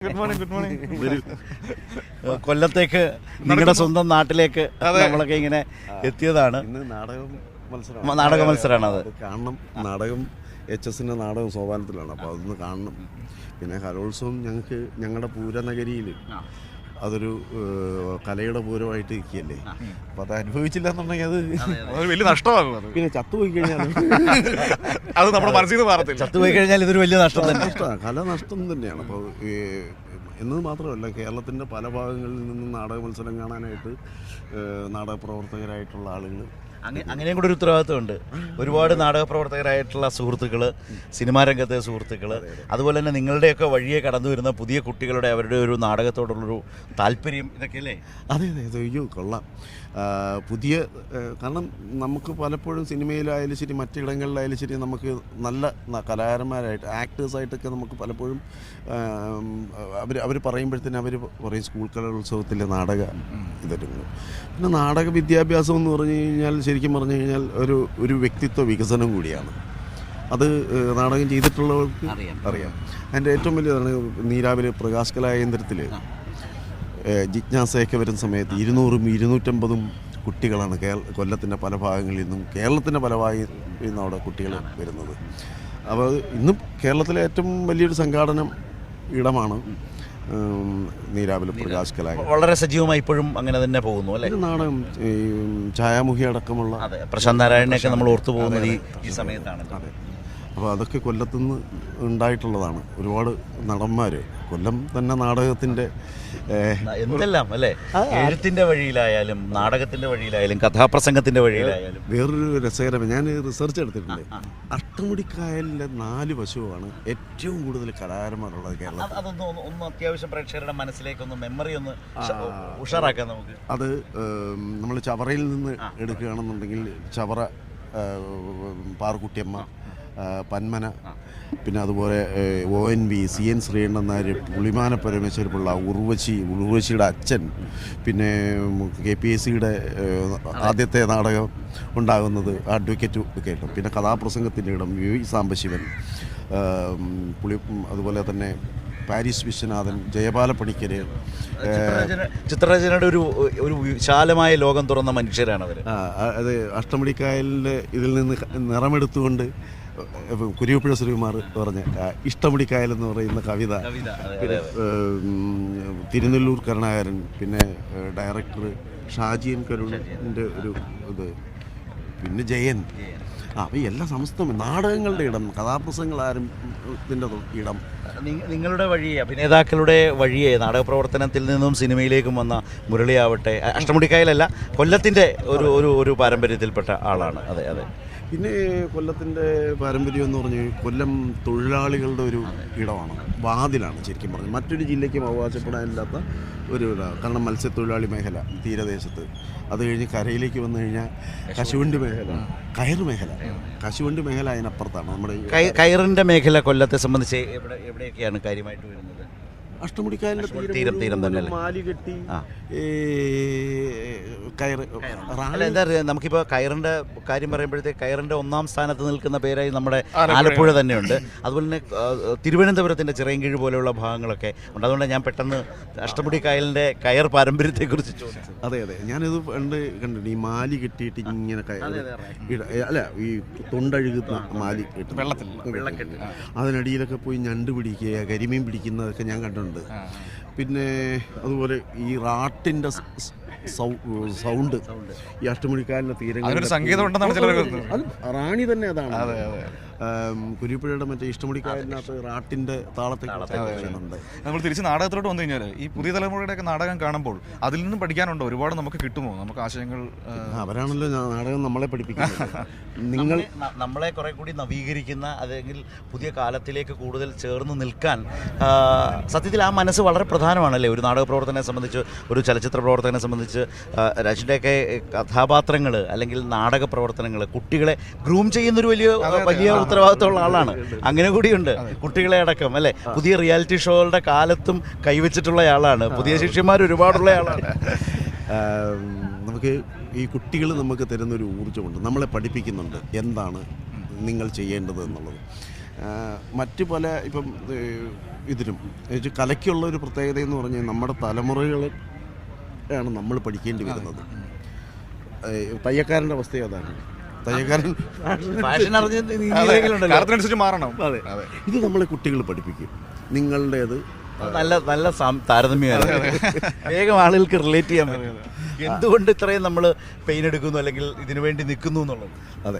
Good morning good morning. കൊല്ലത്തേക്ക് നിങ്ങളുടെ സ്വന്തം നാട്ടിലേക്ക് നമ്മളൊക്കെ ഇങ്ങനെ എത്തിയതാണ്. ഇന്ന് നാടക മത്സരമാണ് അത് കാണണം. നാടകം HS-ൻ്റെ നാടകം സോപാനത്തിലാണ്, അപ്പോൾ അതൊന്ന് കാണണം. പിന്നെ കലോത്സവം ഞങ്ങളുടെ പൂരനഗരിയിൽ അതൊരു കലയുടെ പൂരമായിട്ട് ഇരിക്കുകയല്ലേ, അപ്പോൾ അത് അനുഭവിച്ചില്ല എന്നുണ്ടെങ്കിൽ അത് വലിയ നഷ്ടമാകും. അത് പിന്നെ ചത്തുപോയി കഴിഞ്ഞാൽ അത് നമ്മുടെ മനസ്സിൽ നിന്ന് മാറത്തില്ല. ചത്തുപോയി കഴിഞ്ഞാൽ ഇതൊരു വലിയ നഷ്ടം തന്നെ. നഷ്ടമാണ്, കല നഷ്ടം തന്നെയാണ്. അപ്പോൾ എന്നത് മാത്രമല്ല, കേരളത്തിൻ്റെ പല ഭാഗങ്ങളിൽ നിന്നും നാടക മത്സരം കാണാനായിട്ട് നാടക പ്രവർത്തകരായിട്ടുള്ള ആളുകൾ അങ്ങനെയും കൂടെ ഒരു ഉത്തരവാദിത്വമുണ്ട്. ഒരുപാട് നാടക പ്രവർത്തകരായിട്ടുള്ള സുഹൃത്തുക്കൾ, സിനിമാ രംഗത്തെ സുഹൃത്തുക്കൾ, അതുപോലെ തന്നെ നിങ്ങളുടെയൊക്കെ വഴിയെ കടന്നു വരുന്ന പുതിയ കുട്ടികളുടെ അവരുടെ ഒരു നാടകത്തോടുള്ളൊരു താല്പര്യം, ഇതൊക്കെയല്ലേ? അതെ അതെ അതെ, അയ്യോ കൊള്ളാം. പുതിയ കാരണം നമുക്ക് പലപ്പോഴും സിനിമയിലായാലും ശരി മറ്റിടങ്ങളിലായാലും ശരി നമുക്ക് നല്ല കലാകാരന്മാരായിട്ട് ആക്ടേഴ്സായിട്ടൊക്കെ നമുക്ക് പലപ്പോഴും അവർ പറയുമ്പോഴത്തേനും അവർ പറയും സ്കൂൾ കലോത്സവത്തിലെ നാടക ഇതെടുക്കുന്നു. പിന്നെ നാടക വിദ്യാഭ്യാസം എന്ന് പറഞ്ഞു കഴിഞ്ഞാൽ ശരിക്കും പറഞ്ഞു കഴിഞ്ഞാൽ ഒരു വ്യക്തിത്വ വികസനം കൂടിയാണ്. അത് നാടകം ചെയ്തിട്ടുള്ളവർക്ക് അറിയാം. അതിൻ്റെ ഏറ്റവും വലിയതാണ് നീരാവിലെ പ്രകാശ് കലാകേന്ദ്രത്തിൽ ജിജ്ഞാസയൊക്കെ വരുന്ന സമയത്ത് 200-250 കുട്ടികളാണ് കൊല്ലത്തിൻ്റെ പല ഭാഗങ്ങളിൽ നിന്നും കേരളത്തിൻ്റെ പല ഭാഗങ്ങളിൽ നിന്നും അവിടെ കുട്ടികൾ വരുന്നത്. അപ്പോൾ ഇന്നും കേരളത്തിലെ ഏറ്റവും വലിയൊരു സംഘാടനം ഇടമാണ് നീരാവിലെ പ്രകാശ് കലാകേന്ദ്രം. വളരെ സജീവമായി ഇപ്പോഴും അങ്ങനെ തന്നെ പോകുന്നു അല്ലേ? നാടകം ഛായാമുഖി അടക്കമുള്ള പ്രശാന്ത് നാരായണനെയൊക്കെ നമ്മൾ ഓർത്തു പോകുന്നത് ഈ സമയത്താണ്. അതെ, അപ്പോൾ അതൊക്കെ കൊല്ലത്തുനിന്ന് ഉണ്ടായിട്ടുള്ളതാണ്. ഒരുപാട് നടന്മാർ കൊല്ലം തന്നെ നാടകത്തിൻ്റെ എന്തെല്ലാം അല്ലേ, എഴുത്തിൻ്റെ വഴിയിലായാലും നാടകത്തിൻ്റെ വഴിയിലായാലും കഥാപ്രസംഗത്തിൻ്റെ വഴിയിലായാലും. വേറൊരു രസകരം, ഞാൻ റിസർച്ച് എടുത്തിട്ടുണ്ട്. അഷ്ടമുടിക്കായലിലെ 4 വശവുമാണ് ഏറ്റവും കൂടുതൽ കലാകാരന്മാരുള്ളത് കേരളത്തിൽ. അതൊന്ന് അത്യാവശ്യം പ്രേക്ഷകരുടെ മനസ്സിലേക്കൊന്ന് മെമ്മറി ഒന്ന് ഉഷാറാക്കാം നമുക്ക്. അത് നമ്മൾ ചവറയിൽ നിന്ന് എടുക്കുകയാണെന്നുണ്ടെങ്കിൽ ചവറ പാറുക്കുട്ടിയമ്മ, പന്മന, പിന്നെ അതുപോലെ ONV, CN ശ്രീകണ്ഠൻ നായർ, പുളിമാന പരമേശ്വരപിള്ള, ഉർവശിയുടെ അച്ഛൻ, പിന്നെ KPSCയുടെ ആദ്യത്തെ നാടകം ഉണ്ടാകുന്നത് അഡ്വക്കേറ്റ് കേട്ടു, പിന്നെ കഥാപ്രസംഗത്തിൻ്റെ ഇടം VV സാംബശിവൻ, അതുപോലെ തന്നെ പാരീസ് വിശ്വനാഥൻ, ജയപാല പണിക്കർ. ചിത്രരചനയുടെ ഒരു വിശാലമായ ലോകം തുറന്ന മനുഷ്യരാണ് അവർ. അത് അഷ്ടമുടിക്കായലിൻ്റെ ഇതിൽ നിന്ന് നിറമെടുത്തുകൊണ്ട് കുരിയപ്പുഴ ശ്രീകുമാർ പറഞ്ഞ ഇഷ്ടമുടിക്കായൽ എന്ന് പറയുന്ന കവിത, തിരുനെല്ലൂർ കരുണാകരൻ, പിന്നെ ഡയറക്ടർ ഷാജിയൻ കരുണിൻ്റെ ഒരു ഇത്, പിന്നെ ജയൻ. അപ്പോൾ എല്ലാ സമസ്തം നാടകങ്ങളുടെ ഇടം, കഥാപ്രസംഗങ്ങളാരംഭത്തിൻ്റെ ഇടം. നിങ്ങളുടെ വഴി, അഭിനേതാക്കളുടെ വഴിയെ നാടക പ്രവർത്തനത്തിൽ നിന്നും സിനിമയിലേക്കും വന്ന മുരളിയാവട്ടെ അഷ്ടമുടിക്കായലല്ല, കൊല്ലത്തിൻ്റെ ഒരു പാരമ്പര്യത്തിൽപ്പെട്ട ആളാണ്. അതെ അതെ. പിന്നെ കൊല്ലത്തിൻ്റെ പാരമ്പര്യം എന്ന് പറഞ്ഞാൽ കൊല്ലം തൊഴിലാളികളുടെ ഒരു ഇടമാണ്, വാതിലാണ് ശരിക്കും പറഞ്ഞാൽ. മറ്റൊരു ജില്ലയ്ക്കും അവകാശപ്പെടാനില്ലാത്ത ഒരു ഇടമാണ്. കാരണം മത്സ്യത്തൊഴിലാളി മേഖല തീരദേശത്ത്, അത് കഴിഞ്ഞ് കരയിലേക്ക് വന്നു കഴിഞ്ഞാൽ കശുവണ്ടി മേഖല, കയറ് മേഖല. കശുവണ്ടി മേഖല അതിനപ്പുറത്താണ്. നമ്മുടെ കയറിൻ്റെ മേഖല കൊല്ലത്തെ സംബന്ധിച്ച് എവിടെയൊക്കെയാണ് കാര്യമായിട്ട് വരുന്നത്? അഷ്ടമുടിക്കായലിൻ്റെ തീരം തന്നെ മാലി കെട്ടി കയറ്. എന്താ പറയുക, നമുക്കിപ്പോൾ കയറിൻ്റെ കാര്യം പറയുമ്പോഴത്തേക്ക് കയറിൻ്റെ 1ാം സ്ഥാനത്ത് നിൽക്കുന്ന പേരായി നമ്മുടെ ആലപ്പുഴ തന്നെയുണ്ട്. അതുപോലെ തന്നെ തിരുവനന്തപുരത്തിൻ്റെ ചിറയൻകീഴ് പോലെയുള്ള ഭാഗങ്ങളൊക്കെ ഉണ്ട്. അതുകൊണ്ട് ഞാൻ പെട്ടെന്ന് അഷ്ടമുടിക്കായലിൻ്റെ കയർ പാരമ്പര്യത്തെക്കുറിച്ച് ചോദിച്ചു. അതെ അതെ, ഞാനിത് കണ്ടിട്ടുണ്ട്. ഈ മാലി കെട്ടിയിട്ട് ഇങ്ങനെ അല്ല, ഈ തൊണ്ടഴുകുന്ന മാലി കെട്ടി വെള്ളക്കെട്ട്, അതിനടിയിലൊക്കെ പോയി ഞണ്ട് പിടിക്കുക, കരിമീൻ പിടിക്കുന്നതൊക്കെ ഞാൻ കണ്ടിട്ടുണ്ട്. പിന്നെ അതുപോലെ ഈ റാട്ടിൻ്റെ സൗണ്ട് ഈ അഷ്ടമുടിക്കായലിൻ്റെ തീരങ്ങളിൽ റാണി തന്നെ അതാണ്. കുരിപ്പുഴയുടെ മറ്റേ ഇഷ്ടമുടിക്കായലിനകത്ത് റാട്ടിൻ്റെ താളത്തെക്കുറിച്ച് നമ്മൾ തിരിച്ച് നാടകത്തിലോട്ട് വന്നു കഴിഞ്ഞാൽ ഈ പുതിയ തലമുറയുടെയൊക്കെ നാടകം കാണുമ്പോൾ അതിൽ നിന്നും പഠിക്കാനുണ്ടോ? ഒരുപാട് നമുക്ക് കിട്ടുമോ? നമുക്ക് ആശയങ്ങൾ അവരാണല്ലോ നാടകം നമ്മളെ പഠിപ്പിക്കുന്നത്. നിങ്ങൾ നമ്മളെ കുറെ കൂടി നവീകരിക്കുന്ന, അല്ലെങ്കിൽ പുതിയ കാലത്തിലേക്ക് കൂടുതൽ ചേർന്ന് നിൽക്കാൻ സത്യത്തിൽ ആ മനസ്സ് വളരെ പ്രധാനമാണല്ലേ ഒരു നാടക പ്രവർത്തകനെ സംബന്ധിച്ച്, ഒരു ചലച്ചിത്ര പ്രവർത്തകനെ സംബന്ധിച്ച്. രാജുവിൻ്റെയൊക്കെ കഥാപാത്രങ്ങൾ അല്ലെങ്കിൽ നാടക പ്രവർത്തനങ്ങൾ കുട്ടികളെ ഗ്രൂം ചെയ്യുന്നൊരു വലിയ ഉത്തരവാദിത്തമുള്ള ആളാണ്. അങ്ങനെ കൂടിയുണ്ട്, കുട്ടികളെ അടക്കം അല്ലേ. പുതിയ റിയാലിറ്റി ഷോകളുടെ കാലത്തും കൈവച്ചിട്ടുള്ള ആളാണ്. പുതിയ ശിഷ്യന്മാർ ഒരുപാടുള്ള ആളാണ്. നമുക്ക് ഈ കുട്ടികൾ നമുക്ക് തരുന്നൊരു ഊർജ്ജമുണ്ട്, നമ്മളെ പഠിപ്പിക്കുന്നുണ്ട് എന്താണ് നിങ്ങൾ ചെയ്യേണ്ടത് എന്നുള്ളത്. മറ്റ് പല ഇപ്പം ഇതിനും കലയ്ക്കുള്ള ഒരു പ്രത്യേകത എന്ന് പറഞ്ഞാൽ നമ്മുടെ തലമുറകൾ ആണ് നമ്മൾ പഠിക്കേണ്ടി വരുന്നത്. തയ്യക്കാരൻ്റെ അവസ്ഥ അതാണ്. തയ്യക്കാരൻ ഫാഷൻ കാലത്തിനനുസരിച്ച് മാറണം. അതെ, ഇത് നമ്മളെ കുട്ടികൾ പഠിപ്പിക്കും. നിങ്ങളുടേത് നല്ല നല്ല താരതമ്യമാണ്. വേഗം ആളുകൾക്ക് റിലേറ്റ് ചെയ്യാൻ പറ്റും എന്തുകൊണ്ട് ഇത്രയും നമ്മൾ പെയിൻ എടുക്കുന്നു അല്ലെങ്കിൽ ഇതിനു വേണ്ടി നിൽക്കുന്നു എന്നുള്ളത്. അതെ.